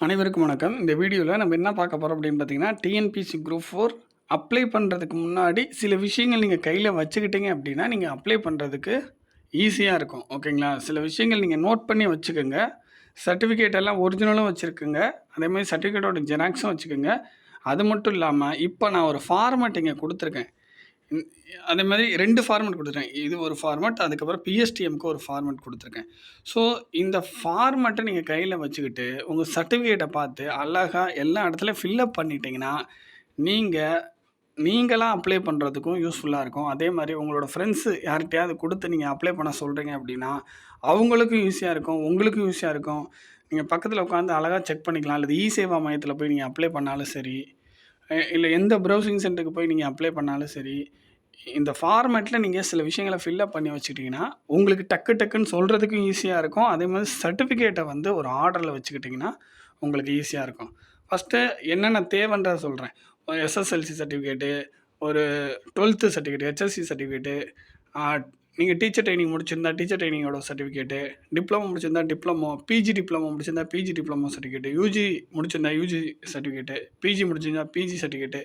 அனைவருக்கும் வணக்கம். இந்த வீடியோல நம்ம என்ன பார்க்க போறோம் அப்படின்னு பார்த்தீங்கன்னா, டிஎன்பிஎஸ்சி குரூப் 4 அப்ளை பண்றதுக்கு முன்னாடி சில விஷயங்கள் நீங்க கையில வச்சுக்கிட்டீங்க அப்படின்னா, நீங்க அப்ளை பண்றதுக்கு ஈஸியா இருக்கும். ஓகேங்களா? சில விஷயங்கள் நீங்க நோட் பண்ணி வச்சுக்கங்க. சர்டிஃபிகேட் எல்லாம் ஒரிஜினலும் வச்சிருக்குங்க. அதேமாதிரி சர்டிஃபிகேட்டோட ஜெராக்ஸும் வச்சுக்கங்க. அது மட்டும் இல்லாம, இப்ப நான் ஒரு ஃபார்மேட் இங்க குடுத்துருக்கேன். ம். அதே மாரி 2 ஃபார்மேட் குடுத்துட்டேன். இது ஒரு ஃபார்மேட். அதுக்கப்புறம் பிஎஸ்டிஎம்க்கு ஒரு ஃபார்மேட் குடுத்துருக்கேன். ஸோ, இந்த ஃபார்மேட்ட நீங்க கையில வச்சுக்கிட்டு, உங்க சர்டிஃபிகேட்ட பார்த்து அழகா எல்லா இடத்துலயும் ஃபில் அப் பண்ணிட்டீங்கன்னா, நீங்க நீங்களா அப்ளை பண்றதுக்கும் யூஸ்ஃபுல்லா இருக்கும். அதே மாரி உங்களோட ஃப்ரெண்ட்ஸ் யார்ட்டயாவது குடுத்து நீங்க அப்ளை பண்ண சொல்றீங்க அப்டின்னா, அவங்களுக்கும் ஈஸியா இருக்கும். உங்களுக்கும் ஈஸியா இருக்கும். நீங்க பக்கத்துல உட்காந்து அழகா செக் பண்ணிக்கலாம். அல்லது இ-சேவா மையத்துல போய் நீங்க அப்ளை பண்ணாலும் சரி, இல்ல எந்த ப்ரௌசிங் சென்டருக்கு போய் நீங்க அப்ளை பண்ணாலும் சரி, இந்த ஃபார்மேட்ல நீங்க சில விஷயங்கள ஃபில் அப் பண்ணி வச்சுக்கிட்டீங்கன்னா, உங்களுக்கு டக்கு டக்குன்னு சொல்றதுக்கும் ஈஸியா இருக்கும். அதே மாரி சர்டிஃபிகேட்ட வந்து ஒரு ஆர்டர்ல வச்சுக்கிட்டீங்கன்னா, உங்களுக்கு ஈஸியா இருக்கும். ஃபர்ஸ்ட்டு என்னென்ன தேவைன்றத சொல்றேன். ஒரு எஸ்எஸ்எல்சி சர்டிஃபிகேட்டு, ஒரு 12த் சர்டிஃபிகேட், ஹெச்எஸ்சி சர்டிஃபிகேட்டு, ஆ நீங்க டீச்சர் ட்ரெய்னிங் முடிச்சிருந்தா, டீச்சர் ட்ரெய்னிங்கோட சர்டிஃபிகேட்டு, டிப்ளமோ முடிச்சிருந்தா டிப்ளமோ, பிஜி டிப்ளமோ முடிச்சிருந்தா பிஜி டிப்ளமோ சர்டிஃபிகேட்டு, யூஜி முடிச்சிருந்தா யூஜி சர்டிஃபிகேட்டு, பிஜி முடிச்சிருந்தா பிஜி சர்டிஃபிகேட்டு,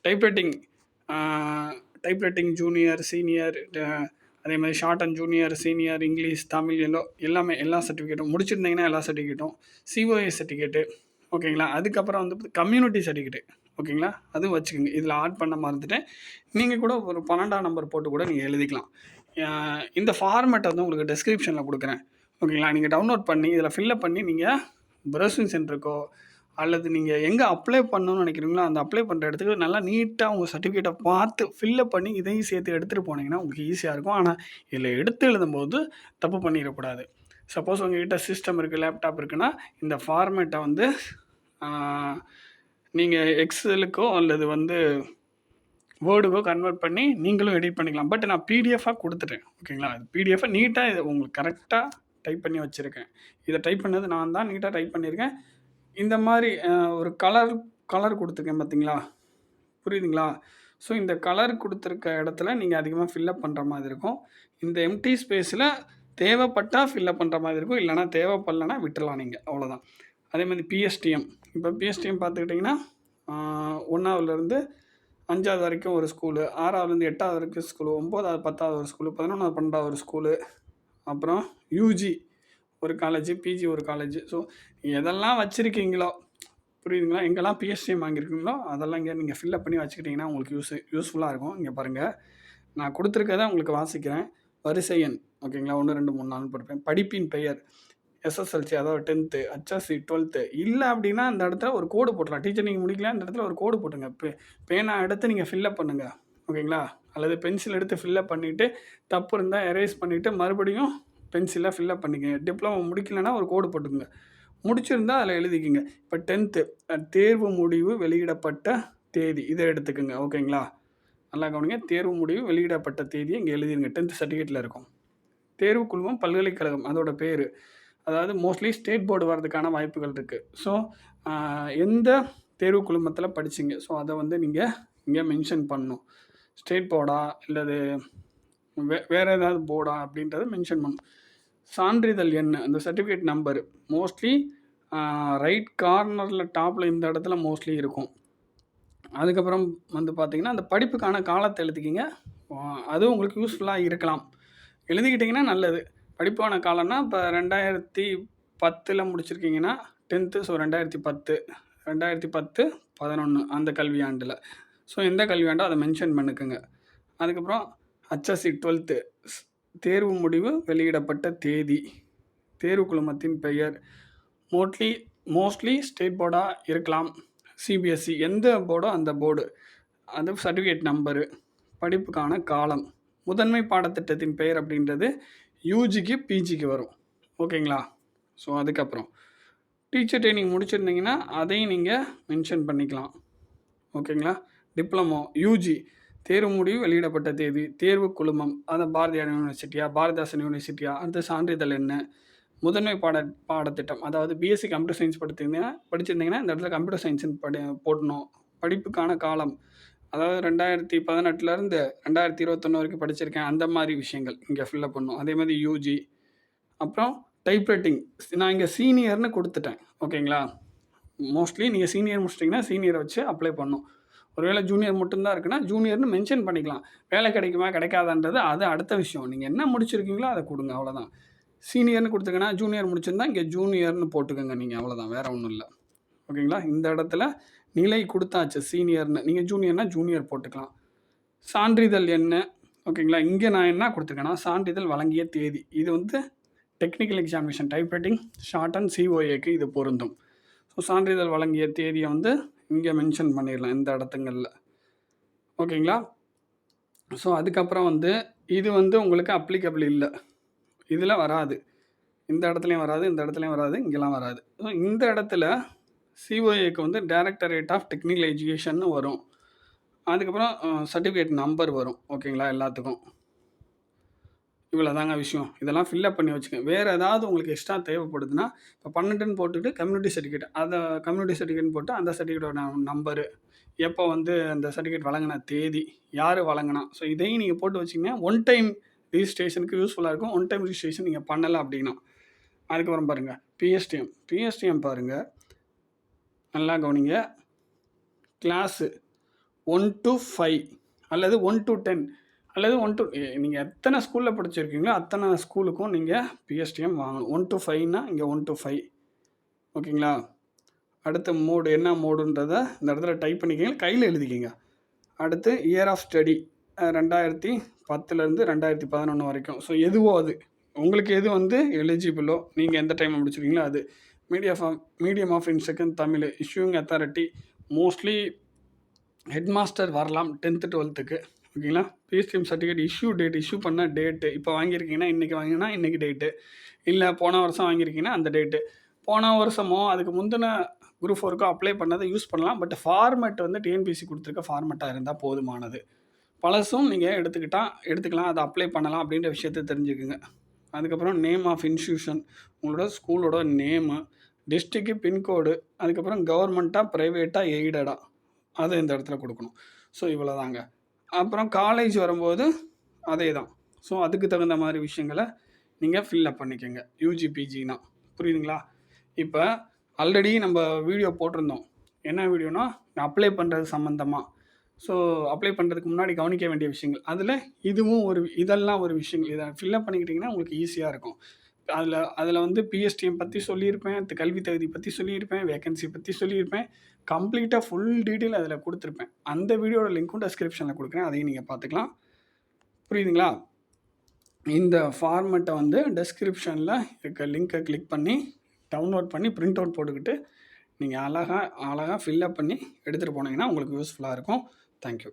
டைப்ரைட்டிங் ஆ டைப்ரைட்டிங் ஜூனியர், சீனியர், அதே மாரி shorthand junior, senior, English, Tamil எல்லாமே எல்லா சர்டிஃபிகேட்டும் முடிச்சிருந்தீங்கன்னா எல்லா சர்டிஃபிகேட்டும், சிஓஏ சர்டிஃபிகேட்டு ஓகேங்களா? அதுக்கப்புறம் வந்து கம்யூனிட்டி சர்டிஃபிகேட்டு ஓகேங்களா? அதுவும் வச்சுக்கோங்க. இதில ஆட் பண்ண மறந்துட்டேன். நீங்க கூட ஒரு 12ஆம் நம்பர் போட்டு கூட நீங்க எழுதிக்கலாம். இந்த ஃபார்மேட்ட வந்து உங்களுக்கு டிஸ்கிரிப்ஷன்ல குடுக்குறேன். ஓகேங்களா? நீங்க டவுன்லோட் பண்ணி இதில ஃபில் அப் பண்ணி நீங்க ப்ரௌசிங் சென்டருக்கோ, அல்லது நீங்க எங்க அப்ளை பண்ணணும்னு நினைக்கிறீங்களோ, அந்த அப்ளை பண்ற இடத்துக்கு நல்லா நீட்டா உங்க சர்டிஃபிகேட்ட பார்த்து ஃபில் அப் பண்ணி இதையும் சேர்த்து எடுத்துட்டு போனீங்கன்னா, உங்களுக்கு ஈஸியா இருக்கும். ஆனா, இதில எடுத்து எழுதும்போது தப்பு பண்ணிறக்கூடாது. சப்போஸ் உங்ககிட்ட சிஸ்டம் இருக்கு, லேப்டாப் இருக்குன்னா, இந்த ஃபார்மேட்ட வந்து ஆ நீங்க எக்ஸலுக்கோ அல்லது வந்து வேர்டுக்கோ கன்வெர்ட் பண்ணி நீங்களும் எடிட் பண்ணிக்கலாம். பட் நான் பிடிஎஃபா குடுத்துட்டேன். ஓகேங்களா? பிடிஎஃபா நீட்டா இத உங்களுக்கு கரெக்ட்டா டைப் பண்ணி வச்சிருக்கேன். இத டைப் பண்ணது நான் தான். நீட்டா டைப் பண்ணியிருக்கேன். இந்த மாரி ஒரு கலர் கலர் குடுத்துருக்கேன் பார்த்தீங்களா? புரியுதுங்களா? ஸோ, இந்த கலர் குடுத்துருக்க இடத்துல நீங்க அதிகமா ஃபில் அப் பண்ற மாதிரி இருக்கும். இந்த எம்ப்டி ஸ்பேஸ்ல தேவைப்பட்டா ஃபில் அப் பண்ற மாதிரி இருக்கும். இல்லன்னா தேவைப்படலன்னா விட்டுறலாம் நீங்க. அவ்வளோதான். அதே மாரி பிஎஸ்டிஎம். இப்போ பிஎஸ்டிஎம் பார்த்துக்கிட்டிங்கன்னா, 1வதுலேருந்து 5வது வரைக்கும் ஒரு ஸ்கூலு, 6வதுலேருந்து 8வது வரைக்கும் ஸ்கூலு, 9வது 10வது ஒரு ஸ்கூலு, 11வது 12வது ஒரு ஸ்கூலு, அப்புறம் யூஜி ஒரு காலேஜ், பிஜி ஒரு காலேஜ். ஸோ, எதெல்லாம் வச்சிருக்கீங்களோ புரியுதுங்களா? எங்கெல்லாம் பிஎஸ்டிஎம் வாங்கியிருக்கீங்களோ, அதெல்லாம் இங்க நீங்க ஃபில் அப் பண்ணி வச்சுக்கிட்டீங்கன்னா, உங்களுக்கு யூஸ்ஃபுல்லா இருக்கும். இங்க பாருங்க, நான் குடுத்துருக்கத உங்களுக்கு வாசிக்கிறேன். வரிசை எண் ஓகேங்களா? 1, 2, 3, 4 போட்டிருப்பேன். படிப்பின் பெயர் எஸ்எஸ்எல்சி அதாவது 10த், ஹெச்எஸ்சி 12த் இல்ல அப்டின்னா, அந்த இடத்துல ஒரு கோடு போட்டுறலாம். டீச்சர் நீங்க முடிக்கல, அந்த இடத்துல ஒரு கோடு போட்டுருங்க. பேனா எடுத்து நீங்க ஃபில் அப் பண்ணுங்க. ஓகேங்களா? அல்லது பென்சில் எடுத்து ஃபில் அப் பண்ணிட்டு, தப்பு இருந்தா எரேஸ் பண்ணிட்டு, மறுபடியும் பென்சில்ல ஃபில் அப் பண்ணிக்கங்க. டிப்ளமோ முடிக்கலன்னா ஒரு கோடு போட்டுக்கங்க. முடிச்சிருந்தா அதில எழுதிக்கங்க. இப்ப 10த் தேர்வு முடிவு வெளியிடப்பட்ட தேதி. இத எடுத்துக்கங்க. ஓகேங்களா? நல்லா கவனிங்க. தேர்வு முடிவு வெளியிடப்பட்ட தேதிய இங்க எழுதிருங்க. 10த் சர்டிஃபிகேட்ல இருக்கும். தேர்வு குழுமம் பல்கலைக்கழகம் அதோட பேரு. அதாவது மோஸ்ட்லி ஸ்டேட் போர்டு வரதுக்கான வாய்ப்புகள் இருக்கு. ஸோ, எந்த தேர்வு குழுமத்தில படிச்சீங்க? ஸோ, அத வந்து நீங்க இங்க மென்ஷன் பண்ணணும். ஸ்டேட் போர்டா இல்லது வேற ஏதாவது போர்டா அப்படின்றத மென்ஷன் பண்ணணும். சான்றிதழ் எண் அந்த சர்டிஃபிகேட் நம்பர் மோஸ்ட்லி ரைட் கார்னர்ல டாப்ல இந்த இடத்துல மோஸ்ட்லி இருக்கும். அதுக்கப்புறம் வந்து பார்த்தீங்கன்னா, அந்த படிப்புக்கான காலத்த எழுதிக்கிங்க. அது உங்களுக்கு யூஸ்ஃபுல்லா இருக்கலாம். எழுதிக்கிட்டீங்கன்னா நல்லது. படிப்பான காலம்னா, இப்ப 2010ல முடிச்சிருக்கீங்கன்னா, 10த் ஸோ 2010, 2010, 11 அந்த கல்வியாண்டுல. ஸோ எந்த கல்வியாண்டோ அத மென்ஷன் பண்ணிக்கங்க. அதுக்கப்புறம் ஹெச்எஸ்சி 12த் தேர்வு முடிவு வெளியிடப்பட்ட தேதி, தேர்வு குழுமத்தின் பெயர், மோஸ்ட்லி ஸ்டேட் போர்டா இருக்கலாம். சிபிஎஸ்இ எந்த போர்டோ அந்த போர்டு. அது சர்டிஃபிகேட் நம்பரு, படிப்புக்கான காலம், முதன்மை பாடத்திட்டத்தின் பெயர் அப்படின்றது யூஜிக்கு, பிஜிக்கு வரும். ஓகேங்களா? ஸோ, அதுக்கப்புறம் டீச்சர் ட்ரெய்னிங் முடிச்சிருந்தீங்கன்னா, அதையும் நீங்க மென்ஷன் பண்ணிக்கலாம். ஓகேங்களா? டிப்ளமோ, யூஜி தேர்வு முடிவு வெளியிடப்பட்ட தேதி, தேர்வு குழுமம், பாரதியார் யூனிவர்சிட்டியா, பாரதிதாசன் யூனிவர்சிட்டியா, அடுத்து சான்றிதழ் என்ன, முதன்மை பாடத்திட்டம் அதாவது பிஎஸ்சி கம்ப்யூட்டர் சயின்ஸ் படிச்சிருந்தீங்கன்னா, இந்த இடத்துல கம்ப்யூட்டர் சயின்ஸ்ன்னு போடணும். படிப்புக்கான காலம் அதாவது 2018லேருந்து 2021 வரைக்கும் படிச்சிருக்கேன். அந்த மாரி விஷயங்கள் இங்க ஃபில் அப் பண்ணணும். அதே மாரி யூஜி, அப்புறம் டைப்ரைட்டிங் நான் இங்க சீனியர்ன்னு குடுத்துட்டேன். ஓகேங்களா? மோஸ்ட்லி நீங்கள் சீனியர் முடிச்சிட்டிங்கன்னா சீனியரை வச்சு அப்ளை பண்ணணும். ஒருவேளை ஜூனியர் மட்டும்தான் இருக்குன்னா ஜூனியர்னு மென்ஷன் பண்ணிக்கலாம். வேலை கிடைக்குமா கிடைக்காதான்றது அது அடுத்த விஷயம். நீங்கள் என்ன முடிச்சிருக்கீங்களோ அதை கொடுங்க, அவ்வளோதான். சீனியர்னு கொடுத்துங்கன்னா ஜூனியர் முடிச்சிருந்தா இங்கே ஜூனியர்னு போட்டுக்கோங்க நீங்கள், அவ்வளோதான், வேறு ஒன்றும் இல்லை. ஓகேங்களா? இந்த இடத்துல நிலை கொடுத்தாச்சு சீனியர்னு, நீங்கள் ஜூனியர்னா ஜூனியர் போட்டுக்கலாம். சான்றிதழ் என்ன? ஓகேங்களா? இங்கே நான் என்ன கொடுத்துருக்கேன்னா சான்றிதழ் வழங்கிய தேதி. இது வந்து technical examination typewriting shorthand சிஓஏக்கு இது பொருந்தும். ஸோ சான்றிதழ் வழங்கிய தேதியை வந்து இங்கே மென்ஷன் பண்ணிடலாம் இந்த இடத்துங்களில். ஓகேங்களா? ஸோ அதுக்கப்புறம் வந்து இது வந்து உங்களுக்கு அப்ளிகபிள் இல்லை, இதில் வராது. இந்த இடத்துலையும் வராது, இந்த இடத்துலையும் வராது, இங்கெல்லாம் வராது. ஸோ இந்த இடத்துல சிஓஏக்கு வந்து டைரக்டரேட் ஆஃப் டெக்னிக்கல் எஜுகேஷன் வரும். அதுக்கப்புறம் சர்டிஃபிகேட் நம்பர் வரும். ஓகேங்களா? எல்லாத்துக்கும் இவ்வளோ தாங்க விஷயம். இதெல்லாம் ஃபில்லப் பண்ணி வச்சுக்கோங்க. வேறு ஏதாவது உங்களுக்கு எக்ஸ்ட்ரா தேவைப்படுதுன்னா இப்போ 12ன்னு போட்டுட்டு கம்யூனிட்டி சர்டிஃபிகேட், அதை கம்யூனிட்டி சர்டிஃபிகேட்னு போட்டு அந்த சர்டிஃபிகேட்டோட நம்பரு, எப்போ வந்து அந்த சர்டிஃபிகேட் வழங்கின தேதி, யார் வழங்கினா, ஸோ இதையும் நீங்கள் போட்டு வச்சிங்கன்னா ஒன் டைம் ரிஜிஸ்ட்ரேஷனுக்கு யூஸ்ஃபுல்லாக இருக்கும். ஒன் டைம் ரிஜிஸ்ட்ரேஷன் நீங்கள் பண்ணலை அப்படின்னா. அதுக்கப்புறம் பாருங்கள் பிஎஸ்டிஎம் பாருங்கள், நல்லா கவனிங்க. கிளாஸு 1 to 5 அல்லது 1 to 10 அல்லது 1 to நீங்கள் எத்தனை ஸ்கூலில் படிச்சிருக்கீங்களோ அத்தனை ஸ்கூலுக்கும் நீங்கள் பிஎஸ்டிஎம் வாங்கணும். 1 to 5னா இங்கே 1 to 5. ஓகேங்களா? அடுத்த மோடு என்ன மோடுன்றதை இந்த இடத்துல டைப் பண்ணிக்கிங்க, கையில் எழுதிக்கிங்க. அடுத்து இயர் ஆஃப் ஸ்டடி 2010லேருந்து 2011 வரைக்கும். ஸோ எதுவோ அது உங்களுக்கு எது வந்து எலிஜிபிளோ, நீங்கள் எந்த டைமில் முடிச்சிருக்கீங்களோ அது. Medium of instruction Tamil. Issuing authority mostly head master வரலாம் 10th 12க்கு. ஓகேங்களா? பிஎஸ்டிஎம் சர்டிஃபிகேட் இஷ்யூ பண்ண டேட்டு, இப்போ வாங்கியிருக்கீங்கன்னா இன்றைக்கி வாங்கினா இன்றைக்கி டேட்டு, இல்லை போன வருஷம் வாங்கியிருக்கீங்கன்னா அந்த டேட்டு. போன வருஷமோ அதுக்கு முந்தின குரூப் 4க்கோ அப்ளை பண்ணதை யூஸ் பண்ணலாம். பட் ஃபார்மெட் வந்து டிஎன்பிசி கொடுத்துருக்க ஃபார்மெட்டாக இருந்தால் போதுமானது. பழசும் நீங்கள் எடுத்துக்கலாம், அதை அப்ளை பண்ணலாம் அப்படின்ற விஷயத்தை தெரிஞ்சுக்குங்க. அதுக்கப்புறம் நேம் ஆஃப் இன்ஸ்டியூஷன், உங்களோட ஸ்கூலோட நேமு, டிஸ்ட்ரிக்ட்டு, பின்கோடு, அதுக்கப்புறம் கவர்மெண்ட்டாக ப்ரைவேட்டாக எய்டடாக அதை இந்த இடத்துல கொடுக்கணும். ஸோ இவ்வளோ தாங்க. அப்புறம் காலேஜ் வரும்போது அதே தான். ஸோ அதுக்கு தகுந்த மாதிரி விஷயங்களை நீங்கள் ஃபில்லப் பண்ணிக்கோங்க. யூஜி பிஜினா புரியுதுங்களா? இப்போ ஆல்ரெடி நம்ம வீடியோ போட்டிருந்தோம். என்ன வீடியோனா அப்ளை பண்ணுறது சம்மந்தமாக. ஸோ அப்ளை பண்ணுறதுக்கு முன்னாடி கவனிக்க வேண்டிய விஷயங்கள், அதில் இதெல்லாம் ஒரு விஷயங்கள். இதை ஃபில்லப் பண்ணிக்கிட்டிங்கன்னா உங்களுக்கு ஈஸியாக இருக்கும். அதில் வந்து பிஎஸ்டிஎம் பற்றி சொல்லியிருப்பேன், கல்வி தகுதி பற்றி சொல்லியிருப்பேன், வேகன்சி பற்றி சொல்லியிருப்பேன், கம்ப்ளீட்டாக ஃபுல் டீட்டெயில் அதில் கொடுத்துருப்பேன். அந்த வீடியோட லிங்க்கும் டெஸ்கிரிப்ஷனில் கொடுக்குறேன், அதையும் நீங்கள் பார்த்துக்கலாம். புரியுதுங்களா? இந்த ஃபார்மெட்டை வந்து டெஸ்கிரிப்ஷனில் இருக்க லிங்க்கை கிளிக் பண்ணி டவுன்லோட் பண்ணி பிரிண்ட் அவுட் போட்டுக்கிட்டு நீங்கள் அழகாக ஃபில்லப் பண்ணி எடுத்துகிட்டு போனீங்கன்னா உங்களுக்கு யூஸ்ஃபுல்லாக இருக்கும். தேங்க்யூ.